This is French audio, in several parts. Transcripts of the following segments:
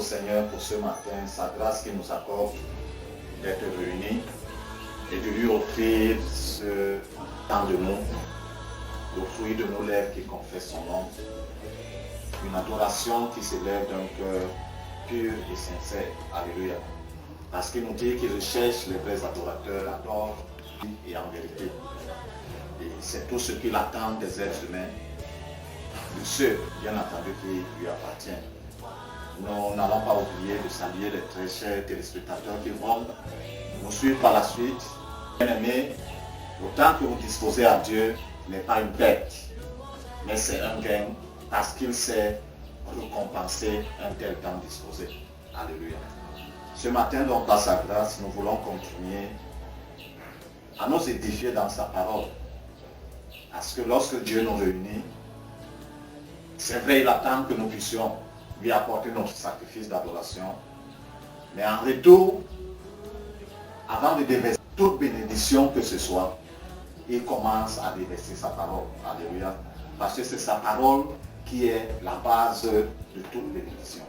au Seigneur pour ce matin, sa grâce qui nous accorde d'être réunis et de lui offrir ce temps de nous, le fruit de nos lèvres qui confesse son nom, une adoration qui s'élève d'un cœur pur et sincère. Alléluia. Parce qu'il nous dit qu'il recherche les vrais adorateurs, adore et en vérité. Et c'est tout ce qu'il attend des êtres humains, de ceux, bien entendu, qui lui appartiennent. Nous n'allons pas oublier de saluer les très chers téléspectateurs qui vont nous suivre par la suite. Bien-aimés, le temps que vous disposez à Dieu n'est pas une perte, mais c'est un gain parce qu'il sait récompenser un tel temps disposé. Alléluia. Ce matin, donc, par sa grâce, nous voulons continuer à nous édifier dans sa parole. Parce que lorsque Dieu nous réunit, c'est vrai, il attend que nous puissions lui apporter notre sacrifice d'adoration. Mais en retour, avant de déverser toute bénédiction que ce soit, il commence à déverser sa parole. Alléluia. Parce que c'est sa parole qui est la base de toute bénédiction.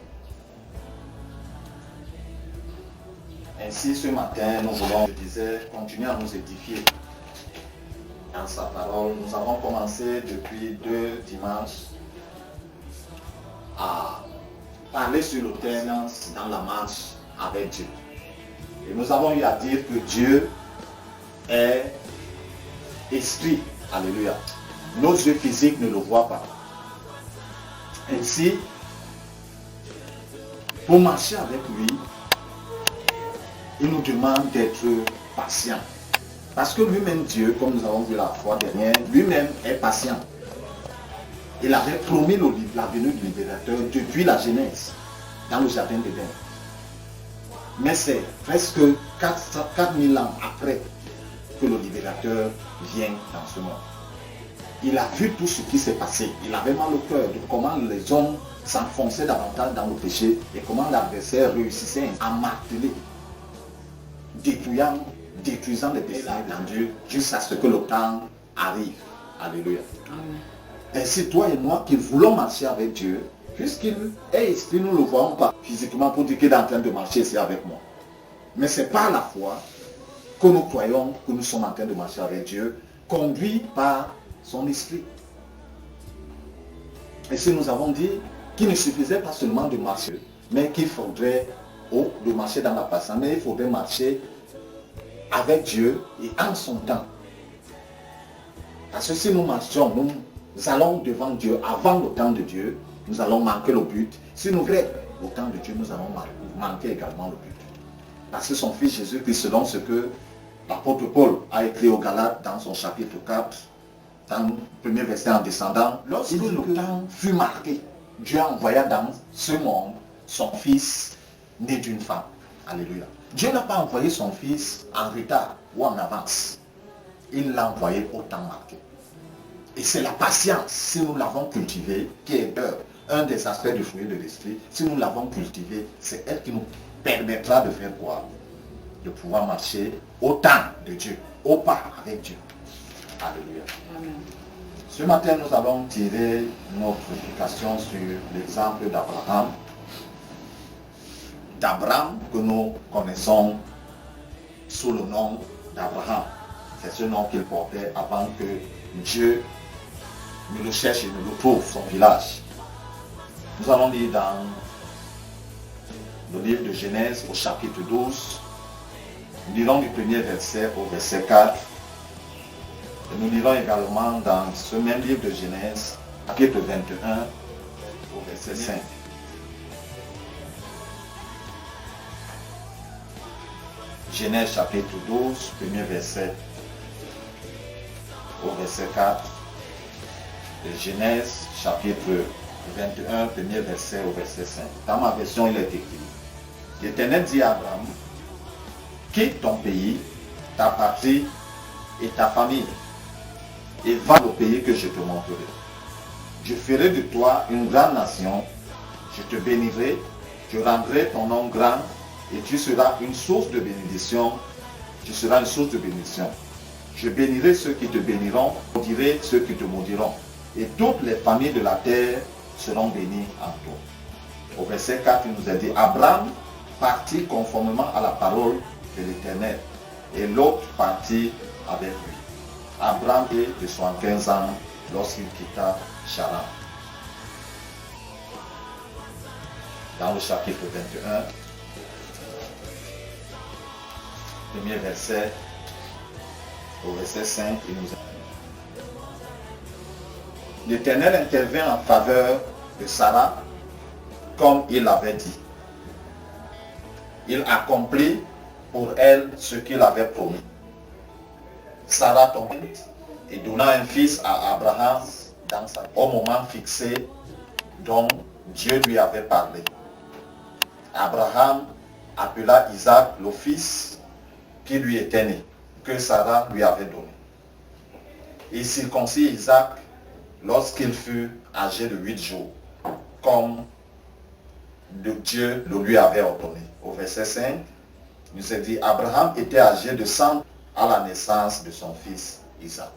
Ainsi, ce matin, nous voulons, je disais, continuer à nous édifier dans sa parole. Nous avons commencé depuis 2 dimanches à parler sur le thème dans la marche avec Dieu. Et nous avons eu à dire que Dieu est esprit. Alléluia. Nos yeux physiques ne le voient pas. Ainsi, pour marcher avec lui, il nous demande d'être patient. Parce que lui-même, Dieu, comme nous avons vu la fois dernière, lui-même est patient. Il avait promis la venue du libérateur depuis la Genèse, dans le jardin d'Éden. Mais c'est presque 4000 ans après que le libérateur vient dans ce monde. Il a vu tout ce qui s'est passé. Il avait mal au cœur de comment les hommes s'enfonçaient davantage dans le péché et comment l'adversaire réussissait à marteler, détruisant les péchés dans Dieu jusqu'à ce que le temps arrive. Alléluia. Ainsi, toi et moi qui voulons marcher avec Dieu, puisqu'il est esprit, nous ne le voyons pas physiquement pour dire qu'il est en train de marcher ici avec moi. Mais c'est par la foi que nous croyons que nous sommes en train de marcher avec Dieu, conduit par son esprit. Et si nous avons dit qu'il ne suffisait pas seulement de marcher, mais qu'il faudrait de marcher dans la patience, mais il faudrait marcher avec Dieu et en son temps. Parce que si nous marchons, nous allons devant Dieu avant le temps de Dieu, nous allons manquer le but. Si nous voulons au temps de Dieu, nous allons manquer également le but. Parce que son fils Jésus-Christ, selon ce que l'apôtre Paul a écrit aux Galates dans son chapitre 4, dans le premier verset en descendant, lorsque le temps fut marqué, Dieu envoya dans ce monde son fils né d'une femme. Alléluia. Dieu n'a pas envoyé son fils en retard ou en avance. Il l'a envoyé au temps marqué. Et c'est la patience, si nous l'avons cultivée, qui est un des aspects du fruit de l'esprit. Si nous l'avons cultivée, c'est elle qui nous permettra de faire quoi? De pouvoir marcher au temps de Dieu, au pas avec Dieu. Alléluia. Amen. Ce matin, nous allons tirer notre explication sur l'exemple d'Abraham. D'Abraham que nous connaissons sous le nom d'Abraham. C'est ce nom qu'il portait avant que Dieu ne le cherche et ne le trouve, son village. Nous allons lire dans le livre de Genèse au chapitre 12. Nous lirons du premier verset au verset 4. Et nous lirons également dans ce même livre de Genèse, chapitre 21 au verset 5. Genèse chapitre 12, premier verset au verset 4. Et Genèse chapitre 21, premier verset au verset 5. Dans ma version, il est écrit: L'Éternel dit à Abraham, quitte ton pays, ta patrie et ta famille, et va au pays que je te montrerai. Je ferai de toi une grande nation, je te bénirai, je rendrai ton nom grand, et tu seras une source de bénédiction. Tu seras une source de bénédiction. Je bénirai ceux qui te béniront, je maudirai ceux qui te maudiront. Et toutes les familles de la terre seront bénies en toi. Au verset 4, il nous a dit, Abraham partit conformément à la parole de l'Éternel, et l'autre partit avec lui. Abraham était de 75 ans lorsqu'il quitta Charan. Dans le chapitre 21, premier verset, au verset 5, il nous a dit, l'Éternel intervient en faveur de Sarah, comme il l'avait dit. Il accomplit pour elle ce qu'il avait promis. Sarah tomba et donna un fils à Abraham au moment fixé dont Dieu lui avait parlé. Abraham appela Isaac le fils qui lui était né, que Sarah lui avait donné. Il circoncit Isaac lorsqu'il fut âgé de 8 jours, comme Dieu le lui avait ordonné. Au verset 5, il nous est dit, Abraham était âgé de 100 ans à la naissance de son fils Isaac.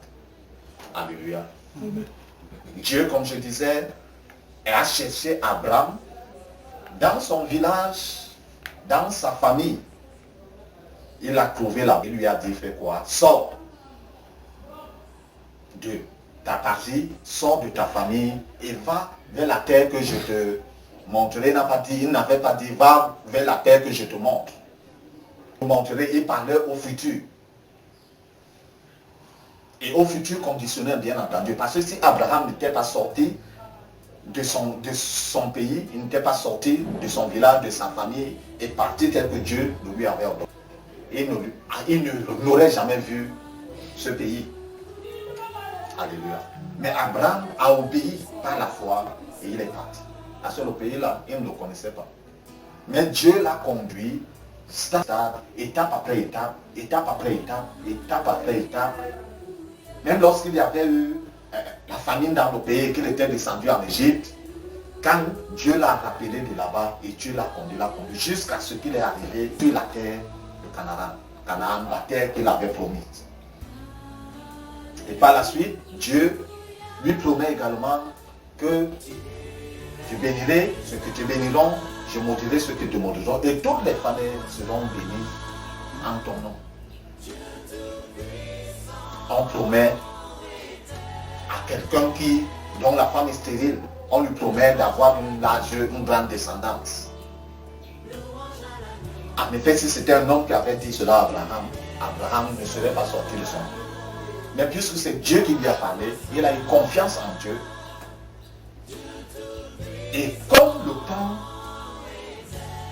Alléluia. Amen. Dieu, comme je disais, a cherché Abraham dans son village, dans sa famille. Il a trouvé là. Il lui a dit, fais quoi? Sors de ta patrie, sors de ta famille et va vers la terre que je te montrerai. Il n'avait pas dit, va vers la terre que je te montre. Je te montrerai, il parlait au futur. Et au futur conditionnel, bien entendu. Parce que si Abraham n'était pas sorti de son pays, il n'était pas sorti de son village, de sa famille, et parti tel que Dieu lui avait ordonné, il n'aurait jamais vu ce pays. Alléluia. Mais Abraham a obéi par la foi et il est parti. Parce que le pays-là, il ne le connaissait pas. Mais Dieu l'a conduit, étape après étape, étape après étape, étape après étape. Même lorsqu'il y avait eu la famine dans le pays, qu'il était descendu en Égypte, quand Dieu l'a rappelé de là-bas et Dieu l'a conduit jusqu'à ce qu'il est arrivé sur la terre de Canaan, la terre qu'il avait promise. Et par la suite, Dieu lui promet également que tu bénirai ceux que te béniront, je maudirai ceux que te maudiront, et toutes les familles seront bénies en ton nom. On promet à quelqu'un dont la femme est stérile, on lui promet d'avoir une grande descendance. En effet, si c'était un homme qui avait dit cela à Abraham, Abraham ne serait pas sorti de son pays. Mais puisque c'est Dieu qui lui a parlé, il a eu confiance en Dieu. Et comme le temps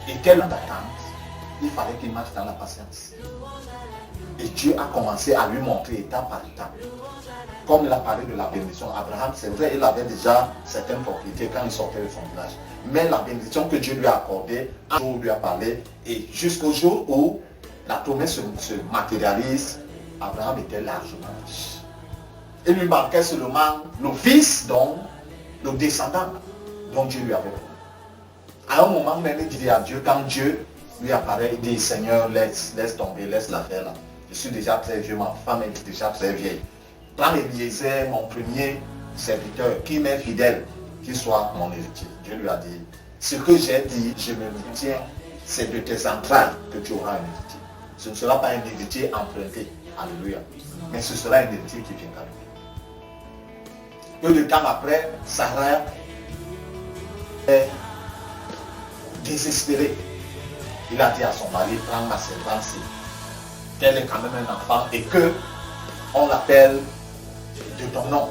était en attente, il fallait qu'il marche dans la patience. Et Dieu a commencé à lui montrer étape par étape. Comme il a parlé de la bénédiction, Abraham, c'est vrai, il avait déjà certaines propriétés quand il sortait de son village. Mais la bénédiction que Dieu lui a accordée, un jour lui a parlé, et jusqu'au jour où la promesse se matérialise, Abraham était largement riche. Il lui manquait seulement le fils, donc le descendant dont Dieu lui avait promis. À un moment même, il dit à Dieu, quand Dieu lui apparaît, il dit, Seigneur, laisse tomber, laisse la faire là. Je suis déjà très vieux, ma femme est déjà très vieille. Prends Eliezer, mon premier serviteur, qui m'est fidèle, qu'il soit mon héritier. Dieu lui a dit, ce que j'ai dit, je me tiens, c'est de tes entrailles que tu auras un héritier. Ce ne sera pas un héritier emprunté, alléluia, mais ce sera un héritier qui viendra de lui. Peu de temps après, Sarah est désespérée. Il a dit à son mari, prends ma servante, qu'elle est quand même un enfant et que on l'appelle de ton nom.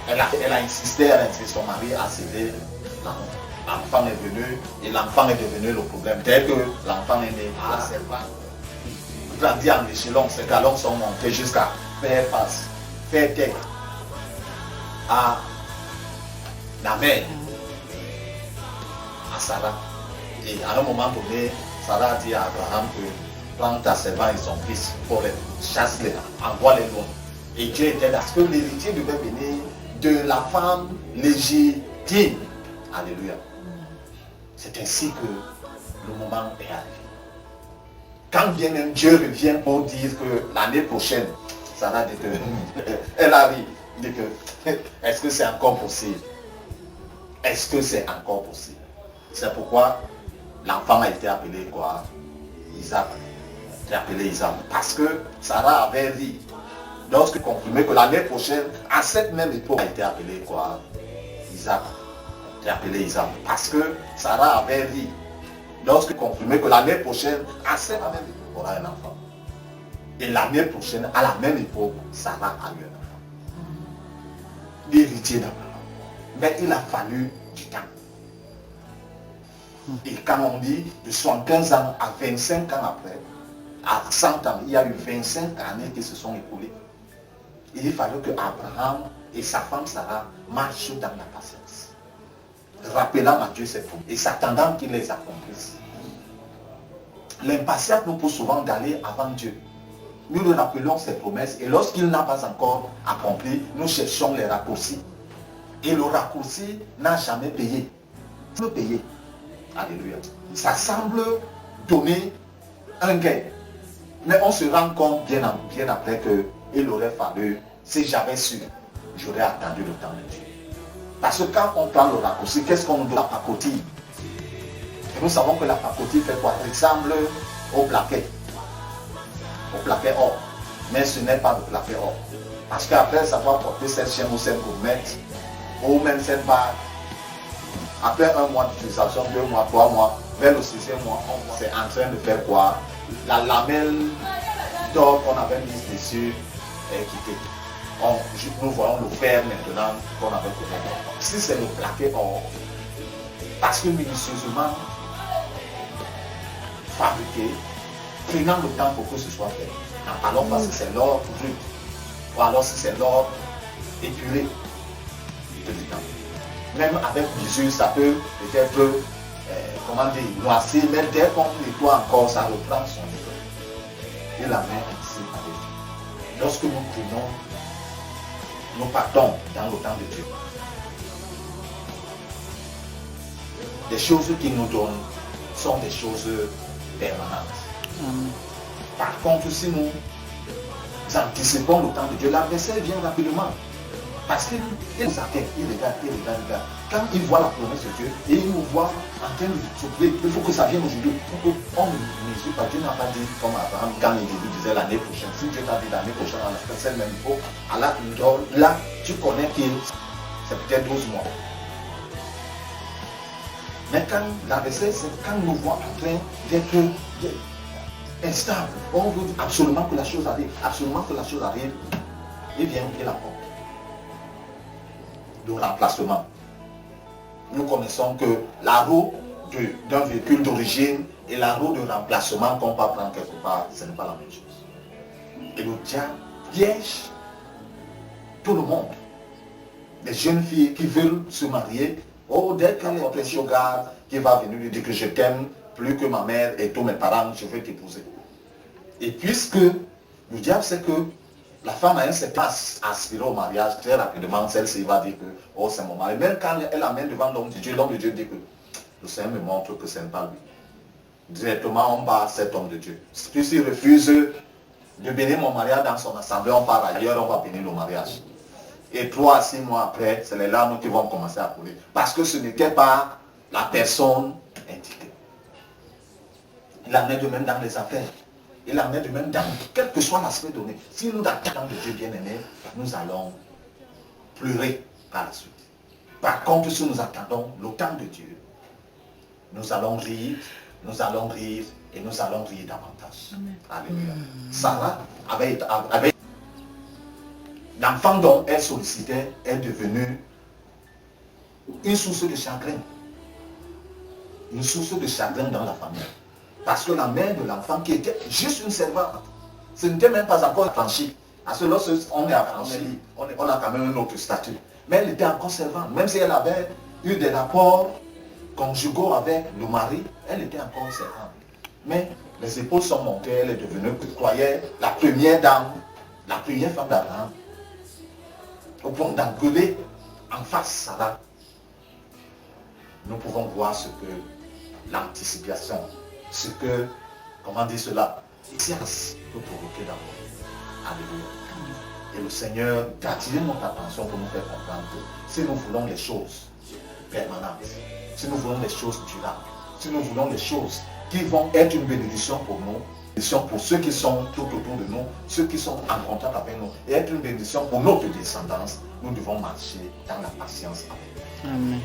Elle a insisté, son mari a cédé. L'enfant est venu et l'enfant est devenu le problème. Dès que l'enfant est né, la servante grandit en échelon, ses galons sont montés jusqu'à faire face, faire tête à la mère, à Sarah. Et à un moment donné, Sarah dit à Abraham que prends ta servante et son fils, chasse-les, envoie-les loin. Et Dieu était là, parce que l'héritier devait venir de la femme légitime. Alléluia. C'est ainsi que le moment est arrivé. Quand bien même Dieu revient pour dire que l'année prochaine, Sarah dit que elle arrive, dit que est-ce que c'est encore possible? est-ce que c'est encore possible? C'est pourquoi l'enfant a été appelé quoi? Isaac. Il a été appelé Isaac. Parce que Sarah avait dit, lorsque confirmé que l'année prochaine, à cette même époque, a été appelé quoi? Isaac. Il a été appelé Isaac. Parce que Sarah avait dit, lorsque confirmé que l'année prochaine, à cette même époque, on aura un enfant. Et l'année prochaine, à la même époque, Sarah a eu un enfant. L'héritier d'Abraham. Mais il a fallu du temps. Et quand on dit de 75 ans à 25 ans après, à 100 ans, il y a eu 25 années qui se sont écoulées. Il fallait que Abraham et sa femme Sarah marchent dans la patience, rappelant à Dieu ses promesses et s'attendant qu'il les accomplisse. L'impatience nous pousse souvent d'aller avant Dieu. Nous lui rappelons ses promesses et lorsqu'il n'a pas encore accompli, nous cherchons les raccourcis. Et le raccourci n'a jamais payé. Il peut payer. Alléluia. Ça semble donner un gain. Mais on se rend compte bien après qu'il aurait fallu, si j'avais su, j'aurais attendu le temps de Dieu. Parce que quand on prend le raccourci, qu'est-ce qu'on nous donne? La pacotille. Et nous savons que la pacotille fait quoi? Elle ressemble au plaquet. Au plaquet or. Mais ce n'est pas le plaquet or. Parce qu'après savoir porter cette chaîne ou cette gourmette, ou même cette barre, après un mois d'utilisation, 2 mois, 3 mois, vers le 6e mois, c'est en train de faire quoi? La lamelle d'or qu'on avait mise dessus est quittée. Nous voyons le fer maintenant qu'on avait couvert. Si c'est le plaquet or, parce que minutieusement fabriqué, prenant le temps pour que ce soit fait. Alors parce que c'est l'or brut, ou alors si c'est l'or épuré. Même avec l'usure, ça peut peut-être, comment dire, noircir, mais dès qu'on nettoie encore, ça reprend son état. Et la main ainsi avec Dieu. Lorsque nous prenons, nous partons dans le temps de Dieu. Les choses qu'il nous donne sont des choses permanentes. Par contre, si nous anticipons le temps de Dieu, l'adversaire vient rapidement. Parce qu'il nous attend, il regarde. Quand il voit la promesse de Dieu et il nous voit en train de souffler, il faut que ça vienne aujourd'hui. On ne mesure pas. Dieu n'a pas dit comme Abraham quand il disait l'année prochaine. Si Dieu t'a dit l'année prochaine, c'est le même niveau. Là, tu connais qu'il c'est peut-être 12 mois. Mais quand l'adversaire, c'est quand il nous voit en train d'être instable, on veut absolument que la chose arrive, il vient ouvrir la porte. De remplacement. Nous connaissons que la roue d'un véhicule d'origine et la roue de remplacement qu'on va prendre quelque part, ce n'est pas la même chose. Et le diable piège tout le monde. Les jeunes filles qui veulent se marier, dès qu'elle est un sugar qui va venir lui dire que je t'aime plus que ma mère et tous mes parents, je vais t'épouser. Et puisque le diable sait que la femme a un certain aspiré au mariage, très rapidement, celle-ci va dire que c'est mon mari. Même quand elle amène devant l'homme de Dieu dit que le Seigneur me montre que ce n'est pas lui. Directement, on bat cet homme de Dieu. Puisqu'il refuse de bénir mon mariage dans son assemblée, on part ailleurs, on va bénir le mariage. Et 3 à 6 mois après, c'est les larmes qui vont commencer à couler. Parce que ce n'était pas la personne indiquée. Il en est de même dans les affaires. Il en est de même dans quel que soit l'aspect donné. Si nous attendons de Dieu bien-aimé, nous allons pleurer par la suite. Par contre, si nous attendons le temps de Dieu, nous allons rire et nous allons rire davantage. Alléluia. Sarah avait l'enfant dont elle sollicitait est devenu une source de chagrin. Une source de chagrin dans la famille. Parce que la mère de l'enfant qui était juste une servante, ce n'était même pas encore affranchie. Parce que lorsqu'on est affranchi, on a quand même un autre statut. Mais elle était encore servante. Même si elle avait eu des rapports conjugaux avec le mari, elle était encore servante. Mais les épaules sont montées, elle est devenue, je croyais, la première dame, la première femme d'Abraham. Au point d'engueuler en face Sarah. Nous pouvons voir ce que l'anticipation, ce que, comment dire cela, science peut provoquer dans nous. Alléluia. Et le Seigneur a attiré notre attention pour nous faire comprendre que si nous voulons les choses permanente, si nous voulons des choses durables, si nous voulons des choses qui vont être une bénédiction pour nous, pour ceux qui sont tout autour de nous, ceux qui sont en contact avec nous, et être une bénédiction pour notre descendance, nous devons marcher dans la patience avec Dieu. Amen.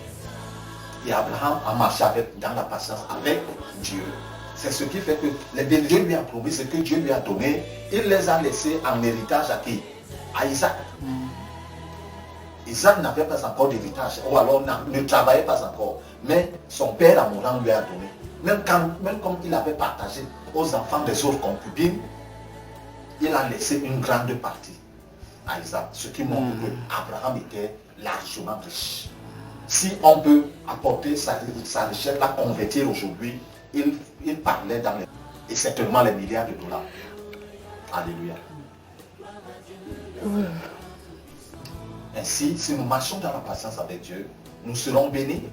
Et Abraham a marché dans la patience avec Dieu. C'est ce qui fait que les bénédictions lui a promis, ce que Dieu lui a donné, il les a laissés en héritage à qui? À Isaac. Isaac n'avait pas encore d'héritage, ou alors ne travaillait pas encore. Mais son père amourant lui a donné. Même comme il avait partagé aux enfants des autres concubines, il a laissé une grande partie à Isaac. Ce qui montre que Abraham était largement riche. Si on peut apporter sa richesse, la convertir aujourd'hui, il parlait dans les... et certainement les milliards de dollars. Alléluia. Ainsi, si nous marchons dans la patience avec Dieu, nous serons bénis,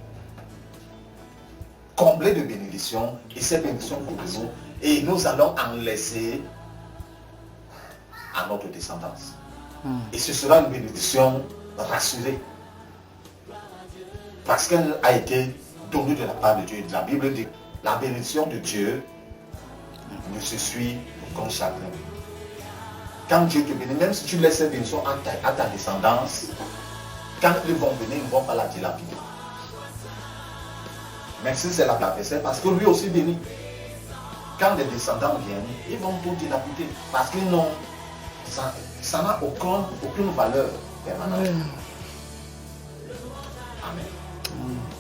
comblés de bénédictions, et ces bénédictions pour nous, et nous allons en laisser à notre descendance. Et ce sera une bénédiction rassurée, parce qu'elle a été donnée de la part de Dieu. La Bible dit, la bénédiction de Dieu ne se suit comme chacun. Quand Dieu te bénit, même si tu laisses cette bénédiction à ta descendance, quand ils vont venir, ils ne vont pas la dilapider. Même si c'est la verset, parce que lui aussi bénit. Quand les descendants viennent, ils vont tout dilapider. Parce qu'ils n'ont... Ça n'a aucune valeur permanente. Amen.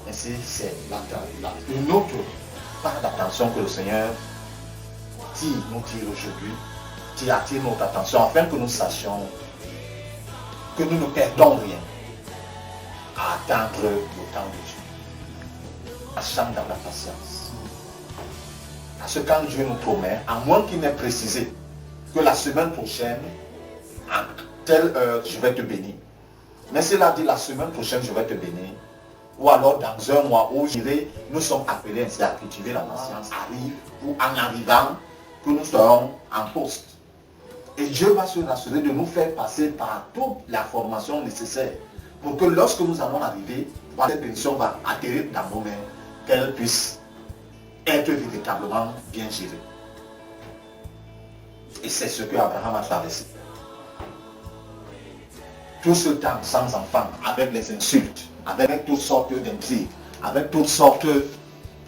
Ainsi, c'est une autre part d'attention que le Seigneur nous tire aujourd'hui, qui attire notre attention, afin que nous sachions que nous ne perdons rien à attendre le temps de Dieu. Marchant dans la patience. Parce que quand Dieu nous promet, à moins qu'il n'ait précisé que la semaine prochaine, à telle heure, je vais te bénir. Mais s'il a dit la semaine prochaine, je vais te bénir, ou alors dans un mois où j'irai, nous sommes appelés ainsi à cultiver la patience, arrive, ou en arrivant, que nous serons en poste. Et Dieu va se rassurer de nous faire passer par toute la formation nécessaire pour que lorsque nous allons arriver, cette bénédiction va atterrir dans nos mains, qu'elle puisse être véritablement bien gérée. Et c'est ce que Abraham a traversé. Tout ce temps sans enfants, avec les insultes, avec toutes sortes d'intrigues, avec toutes sortes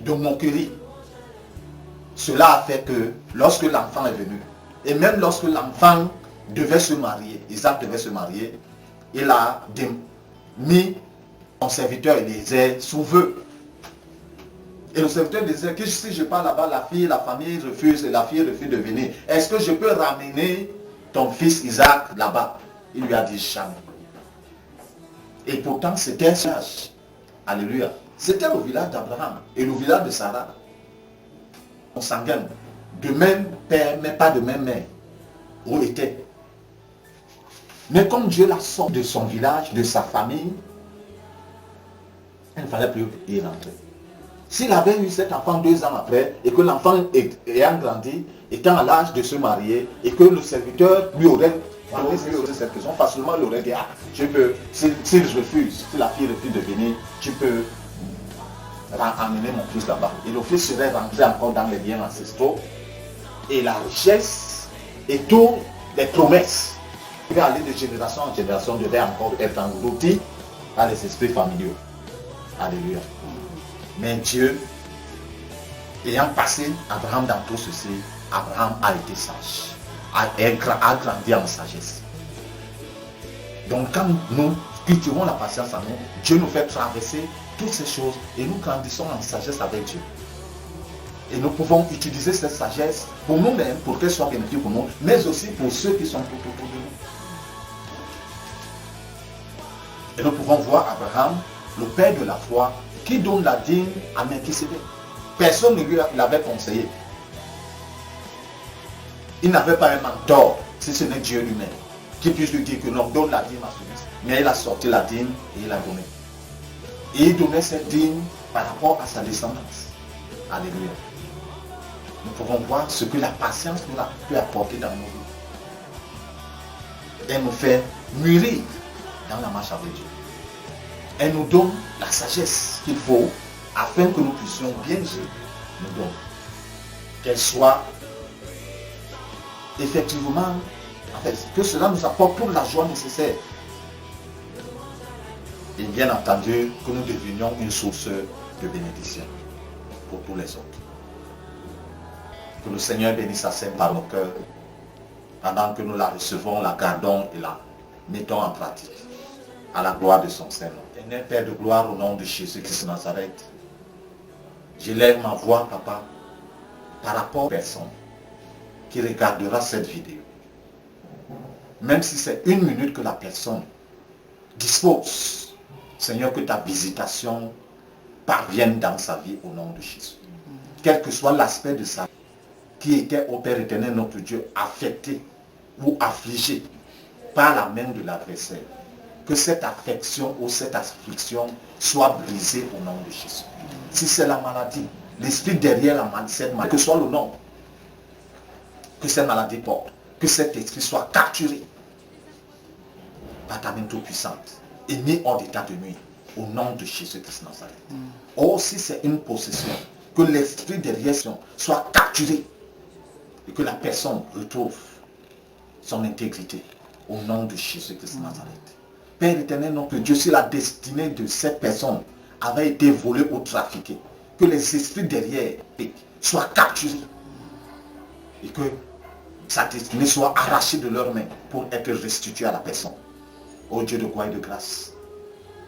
de moqueries. Cela a fait que lorsque l'enfant est venu, et même lorsque l'enfant devait se marier, Isaac devait se marier, il a mis son serviteur Eliezer sous vœu. Et le serviteur disait que si je pars là-bas, la famille refuse, et la fille refuse de venir. Est-ce que je peux ramener ton fils Isaac là-bas? Il lui a dit jamais. Et pourtant c'était un village. Alléluia. C'était le village d'Abraham et le village de Sarah. On s'engaine. De même père, mais pas de même mère. Où était. Mais comme Dieu la sort de son village, de sa famille, il ne fallait plus y rentrer. S'il avait eu cet enfant 2 ans après, et que l'enfant ayant grandi, étant à l'âge de se marier, et que le serviteur lui aurait posé cette question, facilement il aurait dit, ah, je peux, s'il refuse, si la fille refuse de venir, tu peux amener mon fils là-bas. Et le fils serait rentré encore dans les liens ancestraux, et la richesse, et toutes les promesses, qui va aller de génération en génération, devaient encore être engloutis par les esprits familiaux. Alléluia. Mais Dieu, ayant passé Abraham dans tout ceci, Abraham a été sage, a grandi en sagesse. Donc quand nous cultivons la patience en nous, Dieu nous fait traverser toutes ces choses et nous grandissons en sagesse avec Dieu. Et nous pouvons utiliser cette sagesse pour nous-mêmes, pour qu'elle soit bénéfique pour nous, mais aussi pour ceux qui sont tout autour de nous. Et nous pouvons voir Abraham, le père de la foi, qui donne la dîme à Melchisédek. Personne ne lui l'avait conseillé. Il n'avait pas un mentor, si ce n'est Dieu lui-même, qui puisse lui dire que non, donne la dîme à celui-ci. Mais il a sorti la dîme et il a donné. Et il donnait cette dîme par rapport à sa descendance. Alléluia. Nous pouvons voir ce que la patience nous a pu apporter dans nos vies. Elle nous fait mûrir dans la marche avec Dieu. Elle nous donne la sagesse qu'il faut afin que nous puissions bien gérer nos dons. Qu'elle soit effectivement, en fait, que cela nous apporte toute la joie nécessaire. Et bien entendu, que nous devenions une source de bénédiction pour tous les autres. Que le Seigneur bénisse sa sainte par nos cœurs, pendant que nous la recevons, la gardons et la mettons en pratique, à la gloire de son Saint-Nom. Éternel Père de gloire, au nom de Jésus-Christ de Nazareth, j'élève ma voix, Papa, par rapport aux personnes qui regardera cette vidéo. Même si c'est une minute que la personne dispose, Seigneur, que ta visitation parvienne dans sa vie au nom de Jésus. Quel que soit l'aspect de sa vie qui était, au Père éternel, notre Dieu, affecté ou affligé par la main de l'adversaire, que cette affection ou cette affliction soit brisée au nom de Jésus. Si c'est la maladie, l'esprit derrière la maladie, cette maladie, que soit le nom que cette maladie porte, que cet esprit soit capturé par ta main toute puissante et mis hors d'état de nuit au nom de Jésus-Christ de Nazareth. Or, si c'est une possession, que l'esprit derrière soit capturé et que la personne retrouve son intégrité au nom de Jésus-Christ de Nazareth. Père éternel, notre Dieu, si la destinée de cette personne avait été volée ou trafiquée, que les esprits derrière soient capturés et que sa destinée soit arrachée de leurs mains pour être restituée à la personne. Ô Dieu de gloire et de grâce,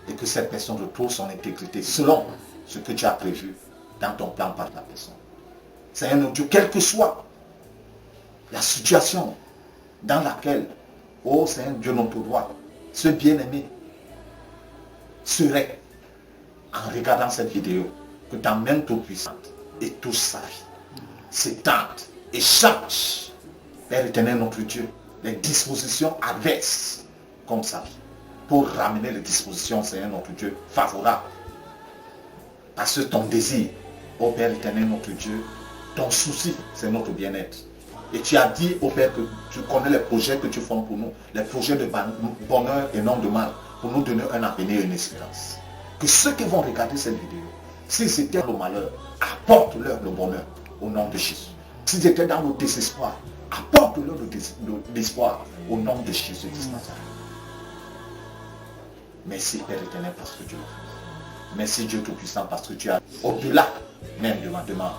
et que cette personne retrouve son intégrité selon ce que tu as prévu dans ton plan par la personne. Seigneur notre Dieu, quelle que soit la situation dans laquelle, ô Seigneur Dieu notre roi, ce bien-aimé serait, en regardant cette vidéo, que ta main toute puissante et touche sa vie, s'étende et change, Père éternel notre Dieu, les dispositions adverses comme sa vie, pour ramener les dispositions, Seigneur notre Dieu, favorables. Parce que ton désir, ô Père éternel notre Dieu, ton souci, c'est notre bien-être. Et tu as dit au Père que tu connais les projets que tu fais pour nous, les projets de bonheur et non de mal, pour nous donner un avenir et une espérance. Que ceux qui vont regarder cette vidéo, s'ils étaient dans le malheur, apporte-leur le bonheur au nom de Jésus. S'ils étaient dans le désespoir, apporte-leur l'espoir au nom de Jésus Christ. Merci Père éternel parce que tu l'as fait. Merci Dieu Tout-Puissant parce que tu as, au-delà même de ma demande,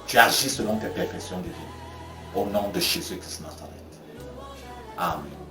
tu agis selon tes perfections divines. Au nom de Jésus Christ Nazareth. Amen.